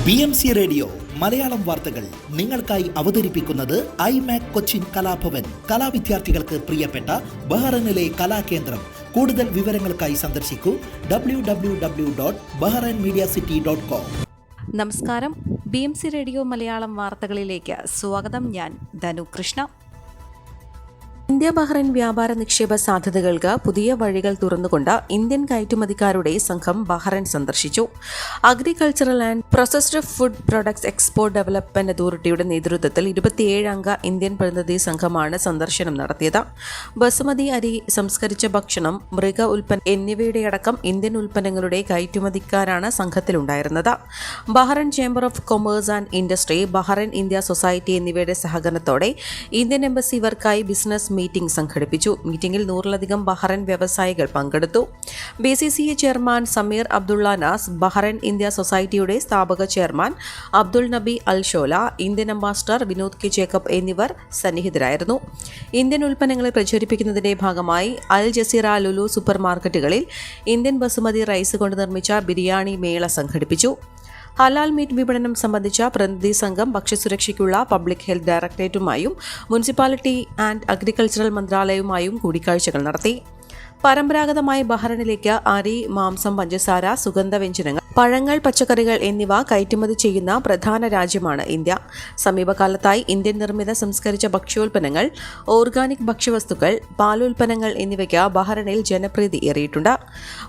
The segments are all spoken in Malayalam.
BMC റേഡിയോ മലയാളം വാർത്തകൾ നിങ്ങൾക്കായി അവതരിപ്പിക്കുന്നത് ഐമാക് കൊച്ചിൻ കലാഭവൻ. കലാവിദ്യാർത്ഥികൾക്ക് പ്രിയപ്പെട്ട ബഹ്റൈനിലെ കലാകേന്ദ്രം. കൂടുതൽ വിവരങ്ങൾക്കായി സന്ദർശിക്കൂ www.bahrainmediacity.com. നമസ്കാരം, BMC റേഡിയോ മലയാളം വാർത്തകളിലേക്ക് സ്വാഗതം. ഞാൻ ധനു കൃഷ്ണ. ഇന്ത്യ ബഹ്റൈൻ വ്യാപാര നിക്ഷേപ സാധ്യതകൾക്ക് പുതിയ വഴികൾ തുറന്നുകൊണ്ട് ഇന്ത്യൻ കയറ്റുമതിക്കാരുടെ സംഘം ബഹ്റൈൻ സന്ദർശിച്ചു. Agricultural and processed food products export development അതോറിറ്റിയുടെ നേതൃത്വത്തിൽ 27 അംഗ ഇന്ത്യൻ പ്രതിനിധി സംഘമാണ് സന്ദർശനം നടത്തിയത്. ബസുമതി അരി, സംസ്കരിച്ച ഭക്ഷണം, മൃഗ ഉൽപ്പന്നം എന്നിവയുടെയടക്കം ഇന്ത്യൻ ഉൽപ്പന്നങ്ങളുടെ കയറ്റുമതിക്കാരാണ് സംഘത്തിലുണ്ടായിരുന്നത്. Bahrain chamber of commerce and industry, Bahrain India society എന്നിവയുടെ സഹകരണത്തോടെ ഇന്ത്യൻ എംബസി ഇവർക്കായി ബിസിനസ് മീറ്റിംഗ് സംഘടിപ്പിച്ചു. മീറ്റിംഗിൽ 100ലധികം ബഹ്റൈൻ വ്യവസായികൾ പങ്കെടുത്തു. BCCA chairman Samir Abdulla Nass, Bahrain India സൊസൈറ്റിയുടെ സ്ഥാപക chairman Abdul Nabi Al Shola, Indian ambassador Vinod K Jacob എന്നിവർ സന്നിഹിതരായിരുന്നു. ഇന്ത്യൻ ഉൽപ്പന്നങ്ങളെ പ്രചരിപ്പിക്കുന്നതിന്റെ ഭാഗമായി അൽ ജസീറ ലുലു സൂപ്പർ മാർക്കറ്റുകളിൽ ഇന്ത്യൻ ബസുമതി റൈസ് കൊണ്ട് നിർമ്മിച്ച ബിരിയാണി മേള സംഘടിപ്പിച്ചു. ഹലാൽ മീറ്റ് വിപണനം സംബന്ധിച്ച പ്രതിനിധി സംഘം ഭക്ഷ്യസുരക്ഷയ്ക്കുള്ള പബ്ലിക് ഹെൽത്ത് ഡയറക്ടറേറ്റുമായും മുനിസിപ്പാലിറ്റി ആൻഡ് അഗ്രികൾച്ചറൽ മന്ത്രാലയവുമായും കൂടിക്കാഴ്ചകൾ നടത്തി. പരമ്പരാഗതമായി ബഹ്റൈനിലേക്ക് അരി, മാംസം, പഞ്ചസാര, സുഗന്ധവ്യഞ്ജനങ്ങൾ, പഴങ്ങൾ, പച്ചക്കറികൾ എന്നിവ കയറ്റുമതി ചെയ്യുന്ന പ്രധാന രാജ്യമാണ് ഇന്ത്യ. സമീപകാലത്തായി ഇന്ത്യൻ നിർമ്മിത സംസ്കരിച്ച ഭക്ഷ്യോൽപ്പന്നങ്ങൾ, ഓർഗാനിക് ഭക്ഷ്യവസ്തുക്കൾ, പാലുൽപ്പന്നങ്ങൾ എന്നിവയ്ക്ക് ബഹ്റൈനിൽ ജനപ്രീതി ഏറിയിട്ടുണ്ട്.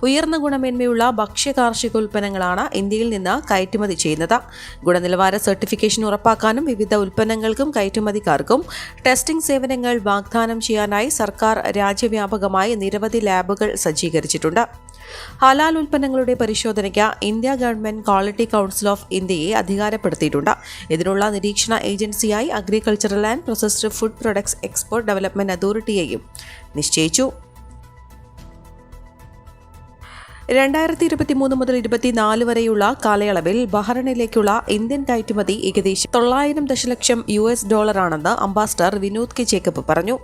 ഉയർന്ന ഗുണമേന്മയുള്ള ഭക്ഷ്യ കാർഷികോൽപ്പന്നങ്ങളാണ് ഇന്ത്യയിൽ നിന്ന് കയറ്റുമതി ചെയ്യുന്നത്. ഗുണനിലവാര സർട്ടിഫിക്കേഷൻ ഉറപ്പാക്കാനും വിവിധ ഉൽപ്പന്നങ്ങൾക്കും കയറ്റുമതിക്കാർക്കും ടെസ്റ്റിംഗ് സേവനങ്ങൾ വാഗ്ദാനം ചെയ്യാനായി സർക്കാർ രാജ്യവ്യാപകമായി നിരവധി ലാബുകൾ സജ്ജീകരിച്ചിട്ടുണ്ട്. ഹലാൽ ഉൽപ്പന്നങ്ങളുടെ പരിശോധനയ്ക്ക് India government quality council of ഇന്ത്യയെ അധികാരപ്പെടുത്തിയിട്ടുണ്ട്. ഇതിനുള്ള നിരീക്ഷണ ഏജൻസിയായി agricultural and processed food products export development അതോറിറ്റിയെയും നിശ്ചയിച്ചു. 2023 മുതൽ 2024 വരെയുള്ള കാലയളവിൽ ബഹ്റൈനിലേക്കുള്ള ഇന്ത്യൻ കയറ്റുമതി ഏകദേശം $900 ദശലക്ഷം ആണെന്ന് അംബാസഡർ വിനോദ് കെ ജേക്കബ് പറഞ്ഞു.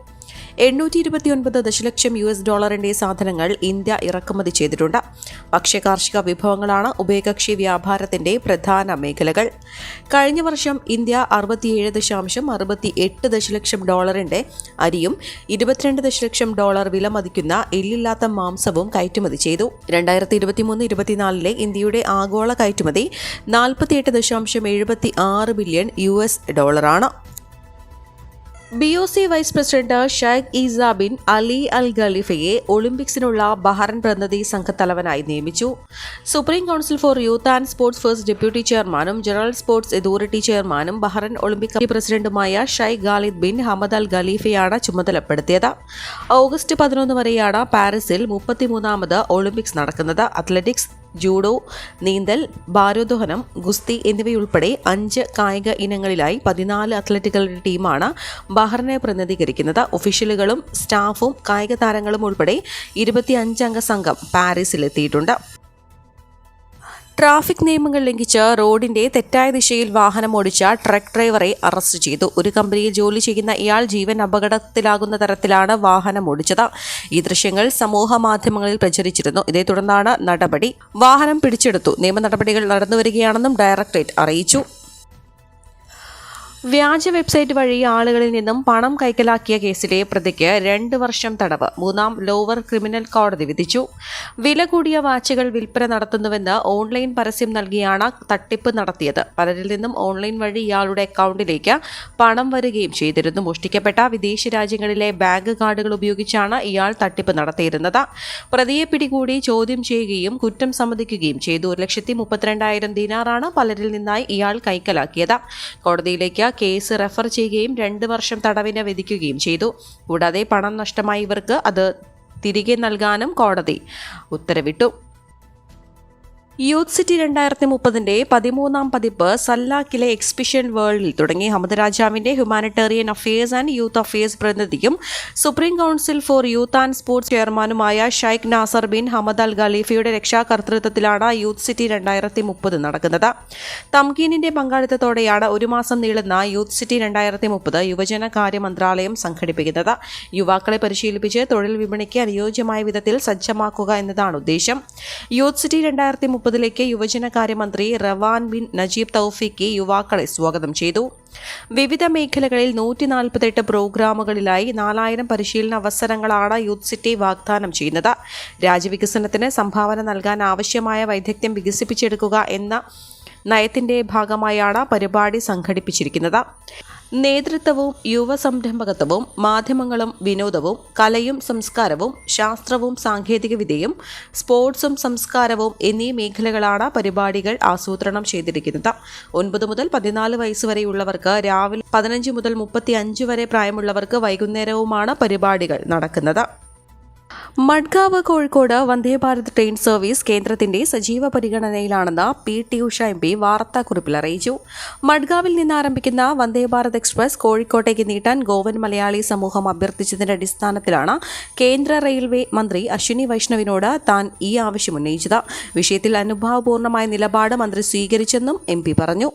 $829 ദശലക്ഷം സാധനങ്ങൾ ഇന്ത്യ ഇറക്കുമതി ചെയ്തിട്ടുണ്ട്. ഭക്ഷ്യകാർഷിക വിഭവങ്ങളാണ് ഉഭയകക്ഷി വ്യാപാരത്തിന്റെ പ്രധാന മേഖലകൾ. കഴിഞ്ഞ വർഷം ഇന്ത്യ $67.68 ദശലക്ഷം അരിയും $22 ദശലക്ഷം വിലമതിക്കുന്ന എല്ലില്ലാത്ത മാംസവും കയറ്റുമതി ചെയ്തു. 2023-24 ഇന്ത്യയുടെ ആഗോള കയറ്റുമതി $48.76 ബില്യൺ ആണ്. BOC vice president Sheikh Isa bin Ali Al ഖലീഫയെ ഒളിമ്പിക്സിനുള്ള ബഹ്റൈൻ പ്രതിനിധി സംഘത്തലവനായി നിയമിച്ചു. Supreme council for youth and sports first deputy ചെയർമാനും ജനറൽ സ്പോർട്സ് അതോറിറ്റി ചെയർമാനും ബഹ്റൈൻ ഒളിമ്പിക് കമ്മിറ്റി പ്രസിഡന്റുമായ Sheikh Khalid bin Hamad Al ഖലീഫയാണ് ചുമതലപ്പെടുത്തിയത്. ഓഗസ്റ്റ് 11 വരെയാണ് പാരീസിൽ 33ാമത് ഒളിമ്പിക്സ് നടക്കുന്നത്. അത്ലറ്റിക്സ്, ജൂഡോ, നീന്തൽ, ഭാരോദ്വഹനം, ഗുസ്തി എന്നിവയുൾപ്പെടെ 5 കായിക ഇനങ്ങളിലായി 14 അത്ലറ്റുകളുടെ ടീമാണ് ബഹ്റൈനെ പ്രതിനിധീകരിക്കുന്നത്. ഒഫീഷ്യലുകളും സ്റ്റാഫും കായിക താരങ്ങളും ഉൾപ്പെടെ 25 അംഗ സംഘം പാരീസിലെത്തിയിട്ടുണ്ട്. ട്രാഫിക് നിയമങ്ങൾ ലംഘിച്ച് റോഡിന്റെ തെറ്റായ ദിശയിൽ വാഹനം ഓടിച്ച ട്രക്ക് ഡ്രൈവറെ അറസ്റ്റ് ചെയ്തു. ഒരു കമ്പനിയിൽ ജോലി ചെയ്യുന്ന ഇയാൾ ജീവൻ അപകടത്തിലാകുന്ന തരത്തിലാണ് വാഹനം ഓടിച്ചത്. ഈ ദൃശ്യങ്ങൾ സമൂഹ മാധ്യമങ്ങളിൽ പ്രചരിച്ചിരുന്നു. ഇതേ തുടർന്നാണ് നടപടി. വാഹനം പിടിച്ചെടുത്തു. നിയമ നടപടികൾ നടന്നുവരികയാണെന്നും ഡയറക്ടറേറ്റ് അറിയിച്ചു. വ്യാജ വെബ്സൈറ്റ് വഴി ആളുകളിൽ നിന്നും പണം കൈക്കലാക്കിയ കേസിലെ പ്രതിക്ക് 2 വർഷം തടവ് 3ാം ലോവർ ക്രിമിനൽ കോടതി വിധിച്ചു. വില കൂടിയ വാച്ചുകൾ വിൽപ്പന നടത്തുന്നുവെന്ന് ഓൺലൈൻ പരസ്യം നൽകിയാണ് തട്ടിപ്പ് നടത്തിയത്. പലരിൽ നിന്നും ഓൺലൈൻ വഴി ഇയാളുടെ അക്കൗണ്ടിലേക്ക് പണം വരികയും ചെയ്തിരുന്നു. മോഷ്ടിക്കപ്പെട്ട വിദേശ രാജ്യങ്ങളിലെ ബാങ്ക് കാർഡുകൾ ഉപയോഗിച്ചാണ് ഇയാൾ തട്ടിപ്പ് നടത്തിയിരുന്നത്. പ്രതിയെ പിടികൂടി ചോദ്യം ചെയ്യുകയും കുറ്റം സമ്മതിക്കുകയും ചെയ്തു. 1,32,000 ദിനാറാണ് പലരിൽ നിന്നായി ഇയാൾ കൈക്കലാക്കിയത്. കോടതിയിലേക്ക് കേസ് റെഫർ ചെയ്യുകയും 2 വർഷം തടവിന് വിധിക്കുകയും ചെയ്തു. കൂടാതെ പണം നഷ്ടമായ ഇവർക്ക് അത് തിരികെ നൽകാനും കോടതി ഉത്തരവിട്ടു. യൂത്ത് സിറ്റി 2030 13ാം പതിപ്പ് സല്ലാക്കിലെ എക്സിബിഷൻ വേൾഡിൽ തുടങ്ങി. ഹമദ് രാജാവിന്റെ humanitarian affairs and youth affairs പ്രതിനിധിയും supreme council for youth and sports ചെയർമാനുമായ Sheikh Nasser bin Hamad Al ഖലീഫയുടെ രക്ഷാകർതൃത്വത്തിലാണ് യൂത്ത് സിറ്റി 2030 നടക്കുന്നത്. തംകീനിന്റെ പങ്കാളിത്തത്തോടെയാണ് 1 മാസം നീളുന്ന യൂത്ത് സിറ്റി 2030 യുവജന കാര്യ മന്ത്രാലയം സംഘടിപ്പിക്കുന്നത്. യുവാക്കളെ പരിശീലിപ്പിച്ച് തൊഴിൽ വിപണിക്ക് അനുയോജ്യമായ വിധത്തിൽ സജ്ജമാക്കുക എന്നതാണ് ഉദ്ദേശം. യൂത്ത് സിറ്റി 2030 2030 യുവജനകാര്യമന്ത്രി റവാൻ ബിൻ നജീബ് തൗഫീഖി യുവാക്കളെ സ്വാഗതം ചെയ്തു. വിവിധ മേഖലകളിൽ 148 പ്രോഗ്രാമുകളിലായി 4000 പരിശീലന അവസരങ്ങളാണ് യൂത്ത് സിറ്റി വാഗ്ദാനം ചെയ്യുന്നത്. രാജ്യവികസനത്തിന് സംഭാവന നൽകാൻ ആവശ്യമായ വൈദഗ്ധ്യം വികസിപ്പിച്ചെടുക്കുക എന്ന നയത്തിന്റെ ഭാഗമായാണ് പരിപാടി സംഘടിപ്പിച്ചിരിക്കുന്നത്. നേതൃത്വവും യുവസംരംഭകത്വവും മാധ്യമങ്ങളും വിനോദവും കലയും സംസ്കാരവും ശാസ്ത്രവും സാങ്കേതികവിദ്യയും സ്പോർട്സും സംസ്കാരവും എന്നീ മേഖലകളാണ് പരിപാടികൾ ആസൂത്രണം ചെയ്തിരിക്കുന്നത്. 9 മുതൽ 14 വയസ്സുവരെയുള്ളവർക്ക് രാവിലെ 15 മുതൽ 35 വരെ പ്രായമുള്ളവർക്ക് വൈകുന്നേരവുമാണ് പരിപാടികൾ നടക്കുന്നത്. മഡ്ഗാവ് കോഴിക്കോട് വന്ദേഭാരത് ട്രെയിൻ സർവീസ് കേന്ദ്രത്തിന്റെ സജീവ പരിഗണനയിലാണെന്ന് പി.ടി. ഉഷ എം.പി. വാർത്താക്കുറിപ്പിൽ അറിയിച്ചു. മഡ്ഗാവിൽ നിന്ന് ആരംഭിക്കുന്ന വന്ദേഭാരത് എക്സ്പ്രസ് കോഴിക്കോട്ടേക്ക് നീട്ടാൻ ഗോവൻ മലയാളി സമൂഹം അഭ്യർത്ഥിച്ചതിന്റെ അടിസ്ഥാനത്തിലാണ് കേന്ദ്ര റെയിൽവേ മന്ത്രി അശ്വിനി വൈഷ്ണവിനോട് താൻ ഈ ആവശ്യം ഉന്നയിച്ചത്. വിഷയത്തിൽ അനുഭാവപൂർണമായ നിലപാട് മന്ത്രി സ്വീകരിച്ചെന്നും എം.പി. പറഞ്ഞു.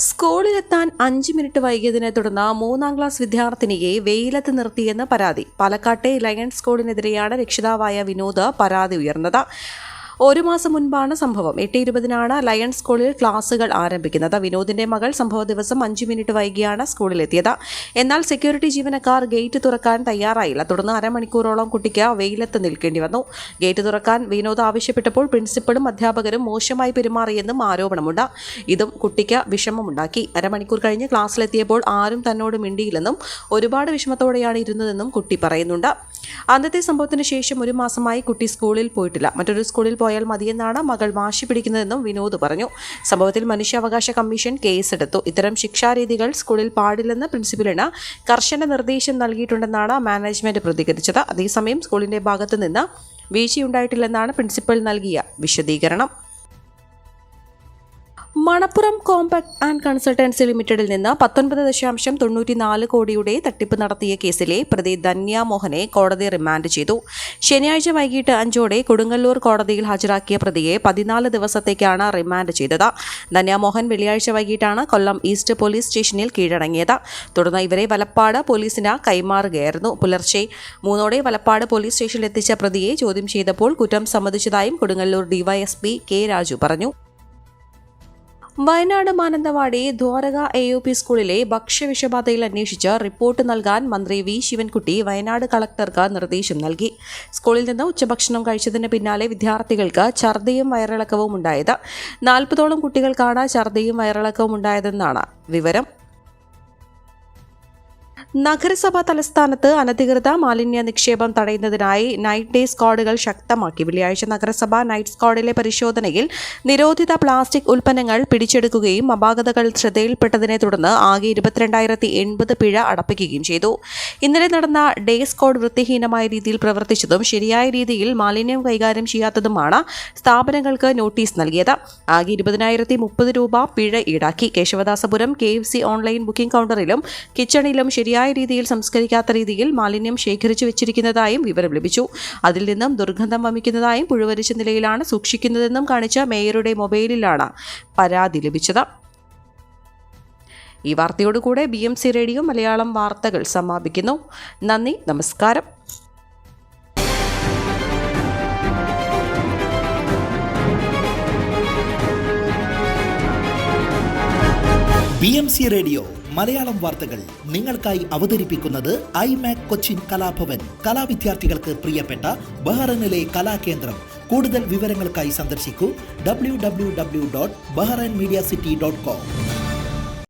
സ്കൂളിലെത്താൻ 5 മിനിറ്റ് വൈകിയതിനെ തുടർന്ന് 3ാം ക്ലാസ് വിദ്യാർത്ഥിനിയെ വെയിലത്ത് നിർത്തിയെന്ന് പരാതി. പാലക്കാട്ടെ ലയൺസ് സ്കൂളിനെതിരെയാണ് രക്ഷിതാവായ വിനോദ് പരാതി ഉയർന്നത്. 1 മാസം മുൻപാണ് സംഭവം. 8:20 ലയൺസ് സ്കൂളിൽ ക്ലാസുകൾ ആരംഭിക്കുന്നത്. വിനോദിന്റെ മകൾ സംഭവ ദിവസം 5 മിനിറ്റ് വൈകിയാണ് സ്കൂളിലെത്തിയത്. എന്നാൽ സെക്യൂരിറ്റി ജീവനക്കാർ ഗേറ്റ് തുറക്കാൻ തയ്യാറായില്ല. തുടർന്ന് അരമണിക്കൂറോളം കുട്ടിക്ക് വെയിലത്ത് നിൽക്കേണ്ടി വന്നു. ഗേറ്റ് തുറക്കാൻ വിനോദ് ആവശ്യപ്പെട്ടപ്പോൾ പ്രിൻസിപ്പളും അധ്യാപകരും മോശമായി പെരുമാറിയെന്നും ആരോപണമുണ്ട്. ഇതും കുട്ടിക്ക് വിഷമമുണ്ടാക്കി. അരമണിക്കൂർ കഴിഞ്ഞ് ക്ലാസ്സിലെത്തിയപ്പോൾ ആരും തന്നോട് മിണ്ടിയില്ലെന്നും ഒരുപാട് വിഷമത്തോടെയാണ് ഇരുന്നതെന്നും കുട്ടി പറയുന്നുണ്ട്. അന്നത്തെ സംഭവത്തിന് ശേഷം 1 മാസമായി കുട്ടി സ്കൂളിൽ പോയിട്ടില്ല. മറ്റൊരു സ്കൂളിൽ പോയാൽ മതിയെന്നാണ് മകൾ വാശി പിടിക്കുന്നതെന്നും വിനോദ് പറഞ്ഞു. സംഭവത്തിൽ മനുഷ്യാവകാശ കമ്മീഷൻ കേസെടുത്തു. ഇത്തരം ശിക്ഷാരീതികൾ സ്കൂളിൽ പാടില്ലെന്ന് പ്രിൻസിപ്പലിന് കർശന നിർദ്ദേശം നൽകിയിട്ടുണ്ടെന്നാണ് മാനേജ്മെന്റ് പ്രതികരിച്ചത്. അതേസമയം സ്കൂളിന്റെ ഭാഗത്തു നിന്ന് വീഴ്ചയുണ്ടായിട്ടില്ലെന്നാണ് പ്രിൻസിപ്പൽ നൽകിയ വിശദീകരണം. മണപ്പുറം കോമ്പാക്ട് ആൻഡ് കൺസൾട്ടൻസി ലിമിറ്റഡിൽ നിന്ന് 19.94 കോടിയുടെ തട്ടിപ്പ് നടത്തിയ കേസിലെ പ്രതി ധന്യ മോഹനെ കോടതി റിമാൻഡ് ചെയ്തു. ശനിയാഴ്ച വൈകിട്ട് 5 കൊടുങ്ങല്ലൂർ കോടതിയിൽ ഹാജരാക്കിയ പ്രതിയെ 14 ദിവസത്തേക്കാണ് റിമാൻഡ് ചെയ്തത്. ധന്യ മോഹൻ വെള്ളിയാഴ്ച വൈകിട്ടാണ് കൊല്ലം ഈസ്റ്റ് പോലീസ് സ്റ്റേഷനിൽ കീഴടങ്ങിയത്. തുടർന്ന് ഇവരെ വലപ്പാട് പോലീസിന് കൈമാറുകയായിരുന്നു. പുലർച്ചെ 3 വലപ്പാട് പോലീസ് സ്റ്റേഷനിൽ എത്തിച്ച പ്രതിയെ ചോദ്യം ചെയ്തപ്പോൾ കുറ്റം സമ്മതിച്ചതായും കൊടുങ്ങല്ലൂർ ഡിവൈഎസ്പി കെ രാജു പറഞ്ഞു. വയനാട് മാനന്തവാടി ദ്വാരക AUP സ്കൂളിലെ ഭക്ഷ്യവിഷബാധയിൽ അന്വേഷിച്ച് റിപ്പോർട്ട് നൽകാൻ മന്ത്രി വി ശിവൻകുട്ടി വയനാട് കളക്ടർക്ക് നിർദ്ദേശം നൽകി. സ്കൂളിൽ നിന്ന് ഉച്ചഭക്ഷണം കഴിച്ചതിന് പിന്നാലെ വിദ്യാർത്ഥികൾക്ക് ഛർദിയും വയറിളക്കവും ഉണ്ടായത്. 40ഓളം കുട്ടികൾക്കാണ് ഛർദിയും വയറിളക്കവും ഉണ്ടായതെന്നാണ് വിവരം. നഗരസഭാ തലസ്ഥാനത്ത് അനധികൃത മാലിന്യ നിക്ഷേപം തടയുന്നതിനായി നൈറ്റ് ഡേ സ്ക്വാഡുകൾ ശക്തമാക്കി. വെള്ളിയാഴ്ച നഗരസഭ നൈറ്റ് സ്ക്വാഡിലെ പരിശോധനയിൽ നിരോധിത പ്ലാസ്റ്റിക് ഉൽപ്പന്നങ്ങൾ പിടിച്ചെടുക്കുകയും അപാകതകൾ ശ്രദ്ധയിൽപ്പെട്ടതിനെ തുടർന്ന് ആകെ 22,080 പിഴ അടപ്പിക്കുകയും ചെയ്തു. ഇന്നലെ നടന്ന ഡേ സ്ക്വാഡ് വൃത്തിഹീനമായ രീതിയിൽ പ്രവർത്തിച്ചതും ശരിയായ രീതിയിൽ മാലിന്യം കൈകാര്യം ചെയ്യാത്തതുമാണ് സ്ഥാപനങ്ങൾക്ക് നോട്ടീസ് നൽകിയത്. ആകെ 20,030 രൂപ പിഴ ഈടാക്കി. കേശവദാസപുരം KFC ഓൺലൈൻ ബുക്കിംഗ് കൗണ്ടറിലും കിച്ചണിലും ശരിയായ രീതിയിൽ സംസ്കരിക്കാത്ത രീതിയിൽ മാലിന്യം ശേഖരിച്ചു വെച്ചിരിക്കുന്നതായും വിവരം ലഭിച്ചു. അതിൽ നിന്നും ദുർഗന്ധം വമിക്കുന്നതായും പുഴുവരിച്ച നിലയിലാണ് സൂക്ഷിക്കുന്നതെന്നും കാണിച്ച മേയറുടെ മൊബൈലിലാണ് പരാതി ലഭിച്ചത്. ഈ വാർത്തയോടുകൂടെ BMC റേഡിയോ മലയാളം വാർത്തകൾ സമാപിക്കുന്നു. നന്ദി, നമസ്കാരം. BMC റേഡിയോ മലയാളം വാർത്തകൾ നിങ്ങൾക്കായി അവതരിപ്പിക്കുന്നത് ഐമാക് കൊച്ചിൻ കലാഭവൻ. കലാവിദ്യാർത്ഥികൾക്ക് പ്രിയപ്പെട്ട ബഹ്റൈനിലെ കലാകേന്ദ്രം. കൂടുതൽ വിവരങ്ങൾക്കായി സന്ദർശിക്കൂ www.bahrainmediacity.com.